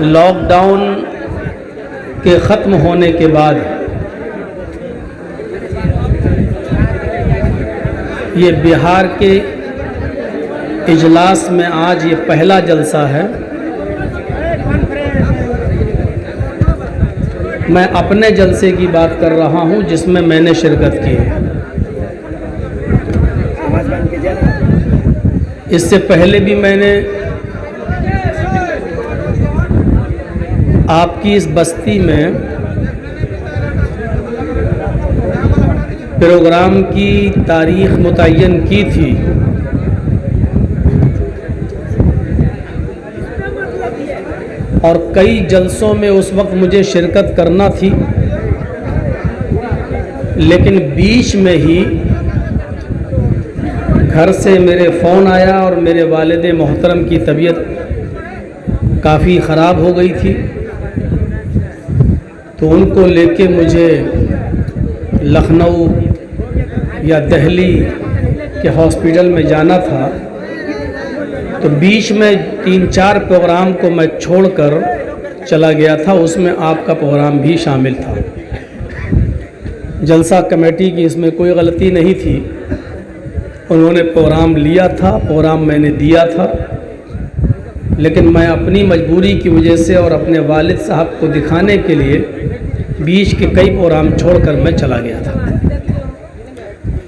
Lockdown के ख़त्म होने के बाद ये बिहार के इजलास में आज ये पहला जलसा है। मैं अपने जलसे की बात कर रहा हूँ जिसमें मैंने शिरकत की है। इससे पहले भी मैंने आपकी इस बस्ती में प्रोग्राम की तारीख मुतय्यन की थी। और कई जलसों में उस वक्त मुझे शिरकत करना थी, लेकिन बीच में ही घर से मेरे फ़ोन आया और मेरे वालिद मोहतरम की तबीयत काफ़ी ख़राब हो गई थी, तो उनको लेके मुझे लखनऊ या दिल्ली के हॉस्पिटल में जाना था। तो बीच में 3-4 प्रोग्राम को मैं छोड़कर चला गया था, उसमें आपका प्रोग्राम भी शामिल था। जलसा कमेटी की इसमें कोई गलती नहीं थी, उन्होंने प्रोग्राम लिया था, प्रोग्राम मैंने दिया था, लेकिन मैं अपनी मजबूरी की वजह से और अपने वालिद साहब को दिखाने के लिए बीच के कई प्रोग्राम छोड़कर मैं चला गया था।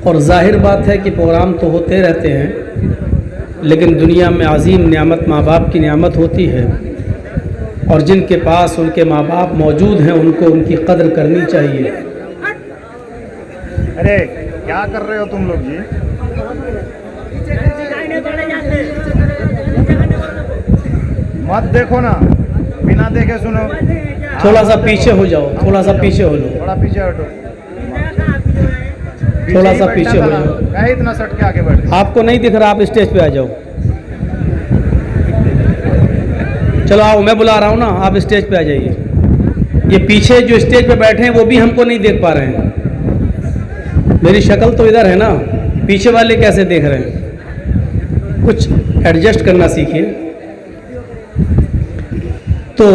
और जाहिर बात है कि प्रोग्राम तो होते रहते हैं, लेकिन दुनिया में अजीम नियामत माँ बाप की नियामत होती है, और जिनके पास उनके माँ बाप मौजूद हैं उनको उनकी कदर करनी चाहिए। अरे क्या कर रहे हो तुम लोग जी? मत देखो ना, बिना देखे सुनो। थोड़ा सा पीछे हो जाओ, थोड़ा सा पीछे हो लो, थोड़ा पीछे हटो, थोड़ा सा पीछे हो जाओ। क्या इतना सट के आगे बढ़? आपको नहीं दिख रहा, आप स्टेज पे आ जाओ। चलो आओ, मैं बुला रहा हूँ ना, आप स्टेज पे आ जाइए। ये पीछे जो स्टेज पे बैठे हैं वो भी हमको नहीं देख पा रहे हैं। मेरी शक्ल तो इधर है ना, पीछे वाले कैसे देख रहे हैं? कुछ एडजस्ट करना सीखिए। तो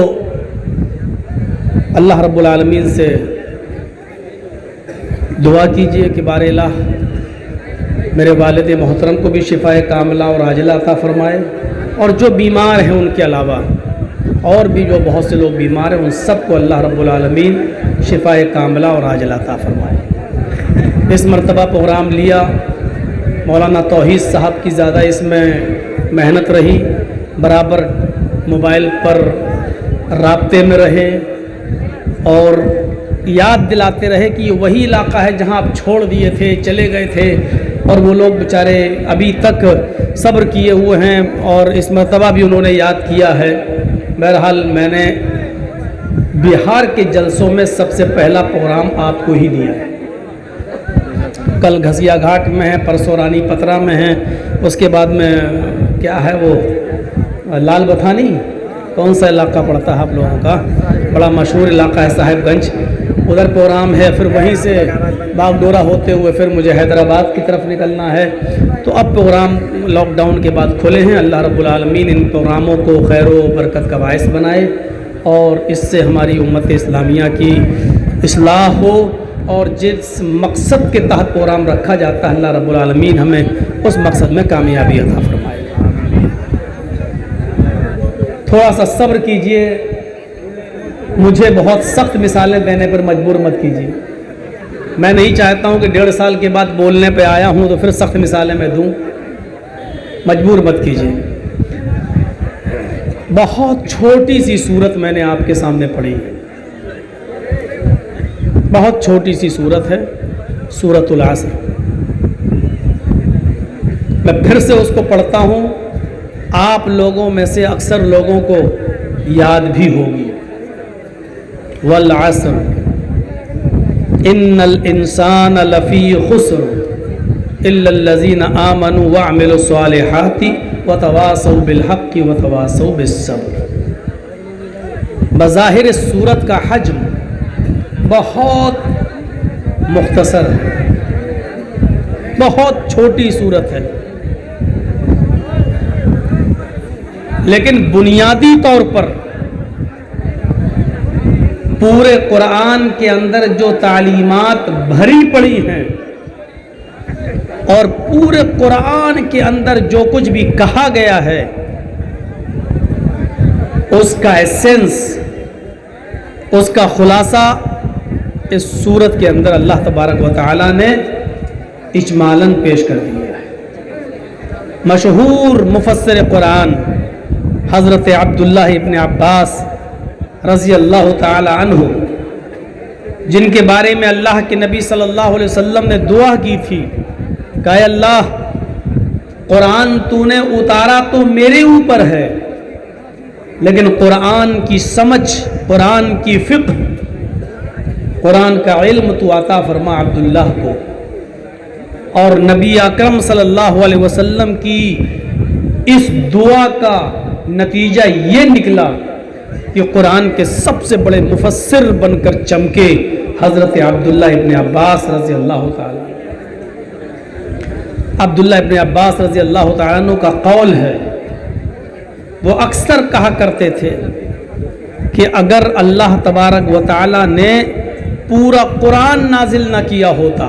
अल्लाह रब्बुल आलमीन से दुआ कीजिए कि बारे इलाह मेरे वालिद मोहतरम को भी शिफाए कामिला और आजिला अता फरमाए, और जो बीमार हैं उनके अलावा और भी जो बहुत से लोग बीमार हैं उन सबको अल्लाह रब्बुल आलमीन शिफाए कामिला और आजिला अता फरमाए। इस मरतबा प्रोग्राम लिया, मौलाना तौहीद साहब की ज़्यादा इसमें मेहनत रही, बराबर मोबाइल पर राब्ते में रहे और याद दिलाते रहे कि ये वही इलाका है जहां आप छोड़ दिए थे, चले गए थे, और वो लोग बेचारे अभी तक सब्र किए हुए हैं, और इस मरतबा भी उन्होंने याद किया है। बहरहाल मैंने बिहार के जलसों में सबसे पहला प्रोग्राम आपको ही दिया है। कल घसिया घाट में है, परसों रानी पतरा में है, उसके बाद में क्या है वो लाल बथानी, कौन सा इलाका पड़ता है आप लोगों का? बड़ा मशहूर इलाका है साहिबगंज, उधर प्रोग्राम है। फिर वहीं से बागडोरा होते हुए फिर मुझे हैदराबाद की तरफ निकलना है। तो अब प्रोग्राम लॉकडाउन के बाद खुले हैं। अल्लाह रब्बुल आलमीन इन प्रोग्रामों को खैर व बरकत का बायस बनाए, और इससे हमारी उम्मत इस्लामिया की इस्लाह हो, और जिस मकसद के तहत प्रोग्राम रखा जाता है अल्लाह रब्बुल आलमीन हमें उस मकसद में कामयाबी अता फरमाए। थोड़ा सा सब्र कीजिए, मुझे बहुत सख्त मिसालें देने पर मजबूर मत कीजिए। मैं नहीं चाहता हूं कि 1.5 साल के बाद बोलने पे आया हूं तो फिर सख्त मिसालें मैं दूं, मजबूर मत कीजिए। बहुत छोटी सी सूरत मैंने आपके सामने पढ़ी है, बहुत छोटी सी सूरत है, सूरतुल असर। मैं फिर से उसको पढ़ता हूं, आप लोगों में से अक्सर लोगों को याद भी होगी। वल असर इन्नल इंसान लफ़ी खुस्र इल्लल्लज़ीना आमनु व अमिलुस सालिहाति व तवासौ बिल हक़्क़ि व तवासौ बिस सब्र। बज़ाहिर सूरत का हज्म बहुत मुख्तसर है, बहुत छोटी सूरत है, लेकिन बुनियादी तौर पर पूरे कुरान के अंदर जो तालीमात भरी पड़ी हैं और पूरे कुरान के अंदर जो कुछ भी कहा गया है उसका एसेंस, उसका खुलासा इस सूरत के अंदर अल्लाह तबारक व तआला ने इजमालन पेश कर दिया है। मशहूर मुफस्सिर कुरान हज़रत अब्दुल्लाह इब्न अब्बास रज़ी अल्लाह तआला अन्हु, जिनके बारे में अल्लाह के नबी सल्लल्लाहु अलैहि वसल्लम ने दुआ की थी, कहा अल्लाह कुरान तूने उतारा तो मेरे ऊपर है, लेकिन कुरान की समझ, कुरान की फ़िक़्ह, कुरान का इल्म तू अता फरमा अब्दुल्लाह को। और नबी अकरम सल्लल्लाहु अलैहि वसल्लम की इस दुआ का नतीजा ये निकला कि कुरान के सबसे बड़े मुफस्सिर बनकर चमके हज़रत अब्दुल्लाह इब्न अब्बास रज़ी अल्लाह ताला। अब्दुल्लाह इब्न अब्बास रज़ी अल्लाह ताला अन्हु का कौल है, वो अक्सर कहा करते थे कि अगर अल्लाह तबारक व तआला ने पूरा कुरान नाजिल न किया होता,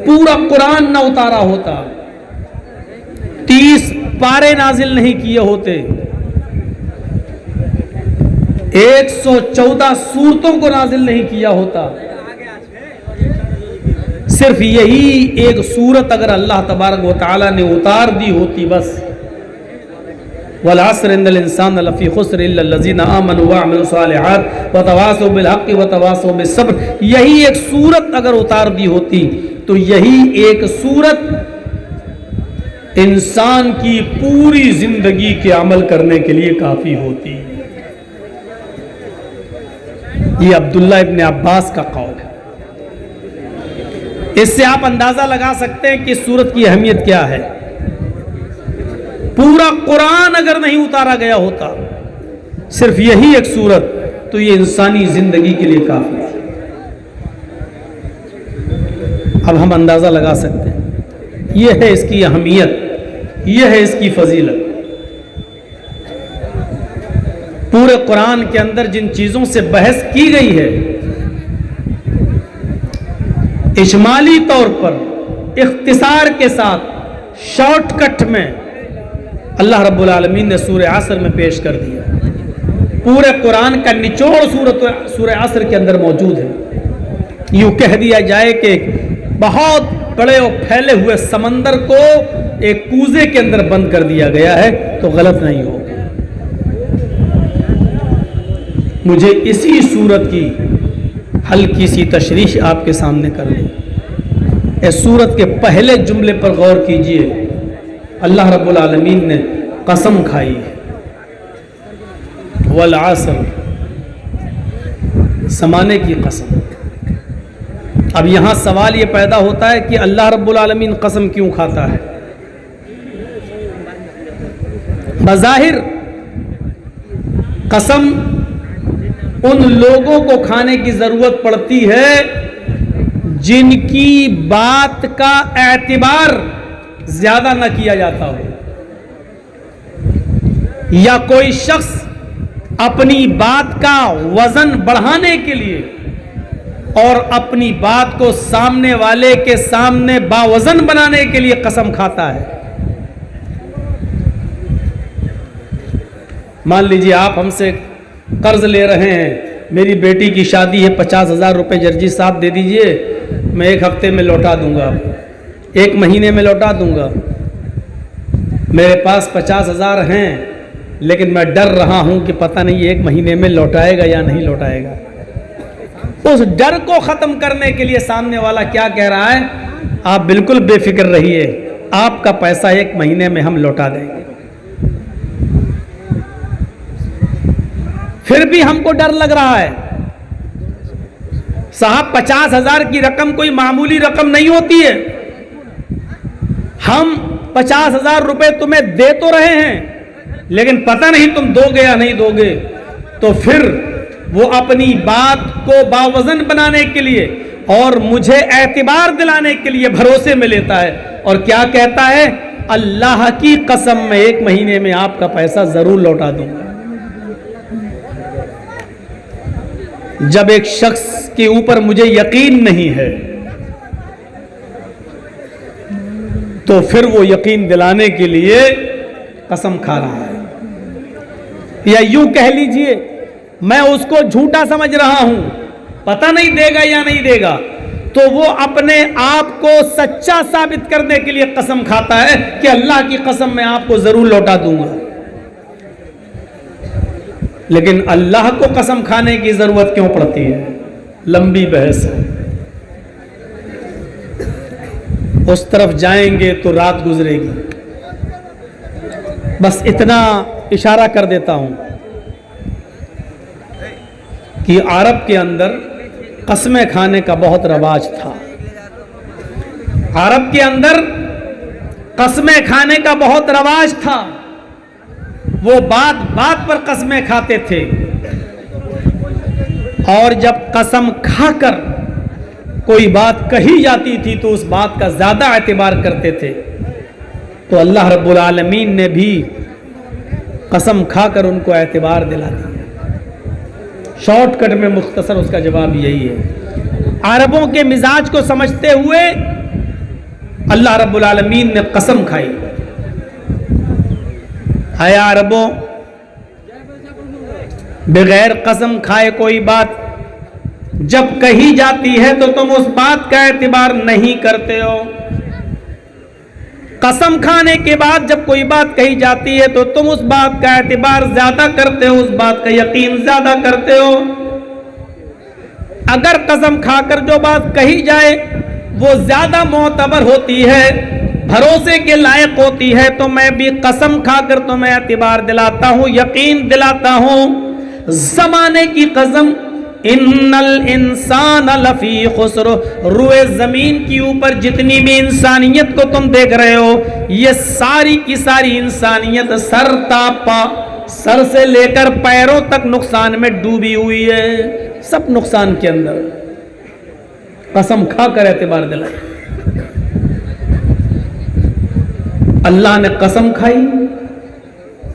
पूरा कुरान न उतारा होता, 30 पारे नाजिल नहीं किए होते, 114 सूरतों को नाजिल नहीं किया होता, सिर्फ यही एक सूरत अगर अल्लाह तबारक व तआला ने उतार दी होती, बस वल अस्र इन्नल इंसान लफ़ी खुस्र इल्ला लज़ीना आमनु व अमिलुस सालिहात व तवासौ बिल हक़्क़ि व तवासौ बिस सब्र, यही एक सूरत अगर उतार दी होती तो यही एक सूरत इंसान की पूरी जिंदगी के अमल करने के लिए काफी होती। ये अब्दुल्ला इब्न अब्बास का कौल है। इससे आप अंदाजा लगा सकते हैं कि सूरत की अहमियत क्या है। पूरा कुरान अगर नहीं उतारा गया होता, सिर्फ यही एक सूरत, तो ये इंसानी जिंदगी के लिए काफी थी। अब हम अंदाजा लगा सकते हैं, यह है इसकी अहमियत, यह है इसकी फजीलत। पूरे कुरान के अंदर जिन चीजों से बहस की गई है, इजमाली तौर पर इख्तिसार के साथ शॉर्टकट में अल्लाह रब्बुल आलमीन ने सूरह असर में पेश कर दिया। पूरे कुरान का निचोड़ सूरह असर के अंदर मौजूद है। यूं कह दिया जाए कि बहुत बड़े और फैले हुए समंदर को एक कूजे के अंदर बंद कर दिया गया है, तो गलत नहीं होगा। मुझे इसी सूरत की हल्की सी तशरीह आपके सामने कर ली। इस सूरत के पहले जुमले पर गौर कीजिए। अल्लाह रब्बुल आलमीन ने कसम खाई है, वल असर, ज़माने की कसम। अब यहां सवाल यह पैदा होता है कि अल्लाह रब्बुल आलमीन कसम क्यों खाता है। बज़ाहिर कसम उन लोगों को खाने की जरूरत पड़ती है जिनकी बात का एतबार ज्यादा न किया जाता हो, या कोई शख्स अपनी बात का वजन बढ़ाने के लिए और अपनी बात को सामने वाले के सामने बावजन बनाने के लिए कसम खाता है। मान लीजिए आप हमसे कर्ज ले रहे हैं, मेरी बेटी की शादी है, 50,000 रुपये जर्जी साहब दे दीजिए, मैं 1 हफ्ते में लौटा दूंगा, 1 महीने में लौटा दूंगा। मेरे पास 50,000 हैं, लेकिन मैं डर रहा हूं कि पता नहीं 1 महीने में लौटाएगा या नहीं लौटाएगा। उस डर को खत्म करने के लिए सामने वाला क्या कह रहा है, आप बिल्कुल बेफिक्र रहिए, आपका पैसा 1 महीने में हम लौटा देंगे। फिर भी हमको डर लग रहा है। साहब 50,000 की रकम कोई मामूली रकम नहीं होती है। हम 50,000 रुपए तुम्हें दे तो रहे हैं, लेकिन पता नहीं तुम दोगे या नहीं दोगे। तो फिर वो अपनी बात को बावजन बनाने के लिए और मुझे एतबार दिलाने के लिए भरोसे में लेता है और क्या कहता है, अल्लाह की कसम मैं 1 महीने में आपका पैसा जरूर लौटा दूंगा। जब एक शख्स के ऊपर मुझे यकीन नहीं है तो फिर वो यकीन दिलाने के लिए कसम खा रहा है, या यूं कह लीजिए मैं उसको झूठा समझ रहा हूं, पता नहीं देगा या नहीं देगा, तो वो अपने आप को सच्चा साबित करने के लिए कसम खाता है कि अल्लाह की कसम मैं आपको जरूर लौटा दूंगा। लेकिन अल्लाह को कसम खाने की जरूरत क्यों पड़ती है? लंबी बहस है, उस तरफ जाएंगे तो रात गुजरेगी। बस इतना इशारा कर देता हूं कि अरब के अंदर कसमें खाने का बहुत रवाज था। अरब के अंदर कसमें खाने का बहुत रवाज था। वो बात बात पर कसमें खाते थे, और जब कसम खाकर कोई बात कही जाती थी तो उस बात का ज्यादा एतबार करते थे। तो अल्लाह रब्बुल आलमीन ने भी कसम खाकर उनको एतबार दिला दिया। शॉर्टकट में मुख्तसर उसका जवाब यही है। अरबों के मिजाज को समझते हुए अल्लाह रब्बुल आलमीन ने कसम खाई। है अरबों, बगैर कसम खाए कोई बात जब कही जाती है तो तुम उस बात का एतबार नहीं करते हो। कसम खाने के बाद जब कोई बात कही जाती है तो तुम उस बात का एतबार ज्यादा करते हो, उस बात का यकीन ज्यादा करते हो। अगर कसम खाकर जो बात कही जाए वो ज्यादा मोतबर होती है, भरोसे के लायक होती है, तो मैं भी कसम खाकर तुम्हें एतबार दिलाता हूं, यकीन दिलाता हूं। जमाने की कसम, इन्नल इंसान लफी खुस्र, रुए जमीन की ऊपर जितनी भी इंसानियत को तुम देख रहे हो, ये सारी की सारी इंसानियत सर तापा, सर से लेकर पैरों तक नुकसान में डूबी हुई है। सब नुकसान के अंदर। कसम खाकर एतबार दिलाए। अल्लाह ने कसम खाई।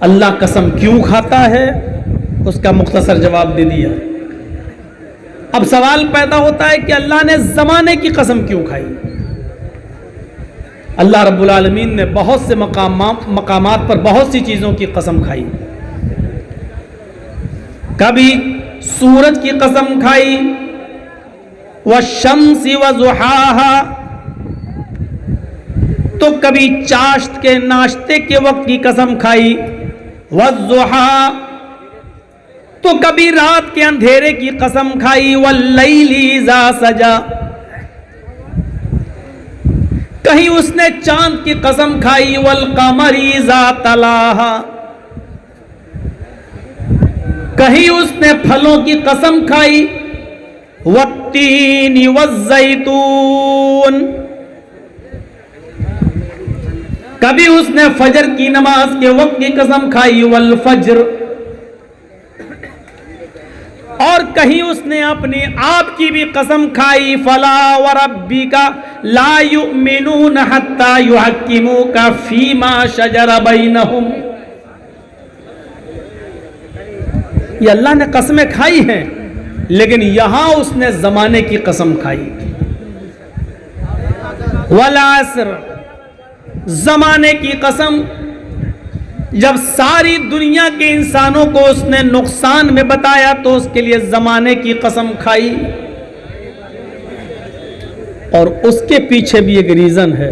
अल्लाह कसम क्यों खाता है उसका मुख्तसर जवाब दे दिया। अब सवाल पैदा होता है कि अल्लाह ने जमाने की कसम क्यों खाई? अल्लाह रब्बुल आलमीन ने बहुत से मकामात पर बहुत सी चीजों की कसम खाई। कभी सूरज की कसम खाई, वश्शम्सी वज़ुहाहा, तो कभी चाश्त के नाश्ते के वक्त की कसम खाई, वज़ुहा, तो कभी रात के अंधेरे की कसम खाई, वल्लैली इज़ा सजा, कहीं उसने चांद की कसम खाई, वल्क़मरी इज़ा तलाहा, कहीं उसने फलों की कसम खाई, वत्तीनी वज़्ज़ैतून, कभी उसने फजर की नमाज के वक्त की कसम खाई, वल फज्र, और कहीं उसने अपने आप की भी कसम खाई, फला व रब्बिका ला युमिनून हत्ता युहक्किमूका फीमा शजर बैनहुम। ये अल्लाह ने कसमें खाई हैं, लेकिन यहां उसने जमाने की कसम खाई। वल अस्र, जमाने की कसम, जब सारी दुनिया के इंसानों को उसने नुकसान में बताया तो उसके लिए जमाने की कसम खाई। और उसके पीछे भी एक रीजन है।